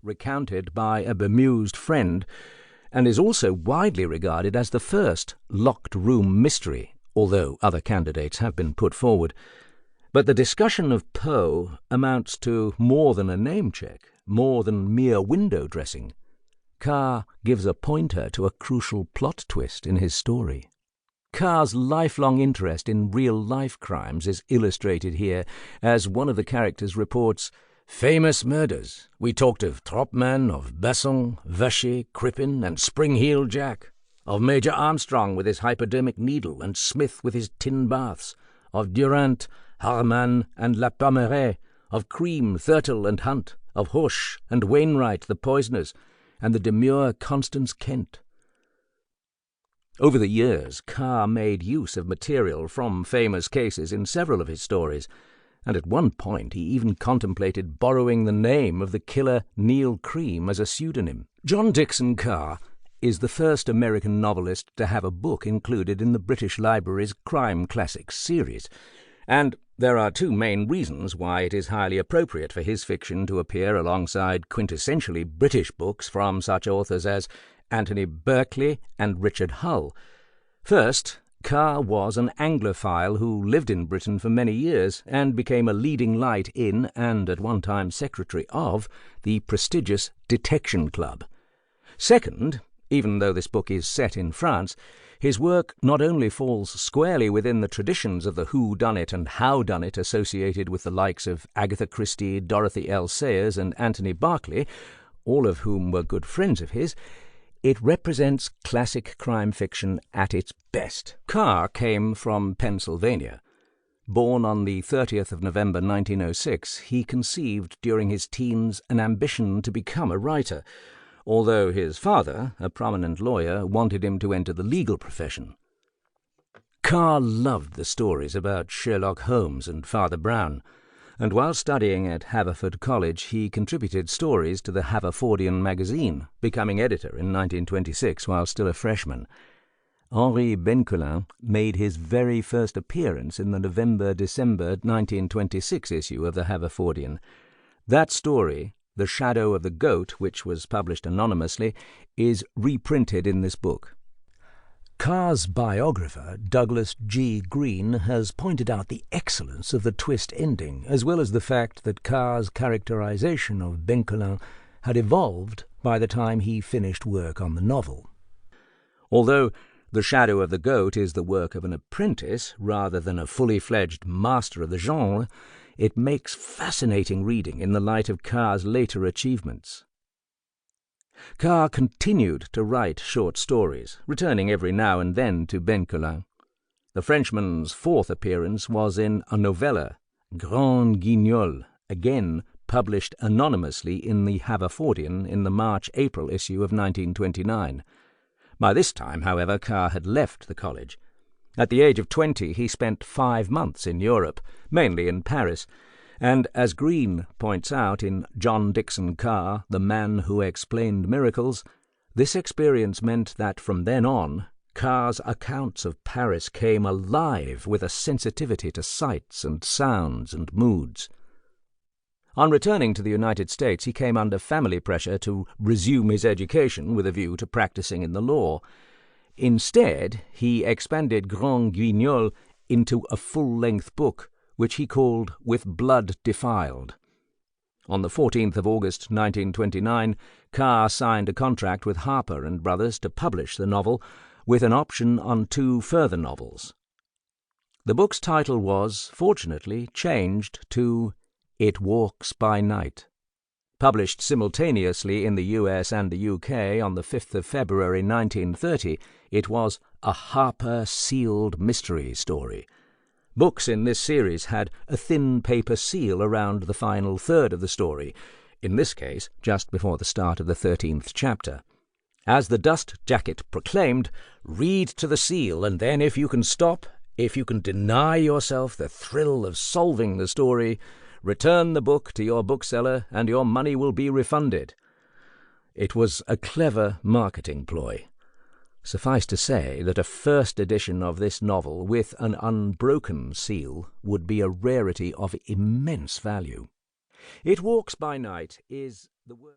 recounted by a bemused friend, and is also widely regarded as the first locked-room mystery, although other candidates have been put forward. But the discussion of Poe amounts to more than a name-check, more than mere window-dressing. Carr gives a pointer to a crucial plot twist in his story. Carr's lifelong interest in real-life crimes is illustrated here, as one of the characters reports, "Famous murders. We talked of Tropman, of Besson, Vacher, Crippen, and Spring-Heeled Jack, of Major Armstrong with his hypodermic needle and Smith with his tin baths, of Durant, Harman, and La Pommeraye, of Cream, Thurtle, and Hunt, of Hoche and Wainwright, the poisoners, and the demure Constance Kent." Over the years, Carr made use of material from famous cases in several of his stories, and at one point he even contemplated borrowing the name of the killer Neil Cream as a pseudonym. John Dickson Carr is the first American novelist to have a book included in the British Library's Crime Classics series, and there are two main reasons why it is highly appropriate for his fiction to appear alongside quintessentially British books from such authors as Anthony Berkeley and Richard Hull. First, Carr was an Anglophile who lived in Britain for many years and became a leading light in, and at one time secretary of, the prestigious Detection Club. Second, even though this book is set in France, his work not only falls squarely within the traditions of the whodunit and howdunit associated with the likes of Agatha Christie, Dorothy L. Sayers, and Anthony Berkeley, all of whom were good friends of his, it represents classic crime fiction at its best. Carr came from Pennsylvania. Born on the 30th of November 1906, he conceived during his teens an ambition to become a writer, although his father, a prominent lawyer, wanted him to enter the legal profession. Carr loved the stories about Sherlock Holmes and Father Brown, and while studying at Haverford College he contributed stories to the Haverfordian magazine, becoming editor in 1926 while still a freshman. Henri Bencolin made his very first appearance in the November-December 1926 issue of the Haverfordian. That story, The Shadow of the Goat, which was published anonymously, is reprinted in this book. Carr's biographer, Douglas G. Green, has pointed out the excellence of the twist ending, as well as the fact that Carr's characterization of Bencolin had evolved by the time he finished work on the novel. Although The Shadow of the Goat is the work of an apprentice rather than a fully-fledged master of the genre, it makes fascinating reading in the light of Carr's later achievements. Carr continued to write short stories, returning every now and then to Bencolin. The Frenchman's fourth appearance was in a novella, Grand Guignol, again published anonymously in the Haverfordian in the March-April issue of 1929. By this time, however, Carr had left the college. At the age of 20, he spent 5 months in Europe, mainly in Paris, and as Green points out in John Dickson Carr, The Man Who Explained Miracles, this experience meant that from then on, Carr's accounts of Paris came alive with a sensitivity to sights and sounds and moods. On returning to the United States, he came under family pressure to resume his education with a view to practicing in the law. Instead, he expanded Grand Guignol into a full-length book, which he called With Blood Defiled. On the 14th of August 1929, Carr signed a contract with Harper and Brothers to publish the novel, with an option on 2 further novels. The book's title was, fortunately, changed to It Walks by Night. Published simultaneously in the US and the UK on the 5th of February 1930, it was a Harper sealed mystery story. Books in this series had a thin paper seal around the final third of the story, in this case just before the start of the 13th chapter. As the dust jacket proclaimed, read to the seal, and then if you can stop, if you can deny yourself the thrill of solving the story, return the book to your bookseller and your money will be refunded. It was a clever marketing ploy. Suffice to say that a first edition of this novel with an unbroken seal would be a rarity of immense value. It Walks by Night is the word.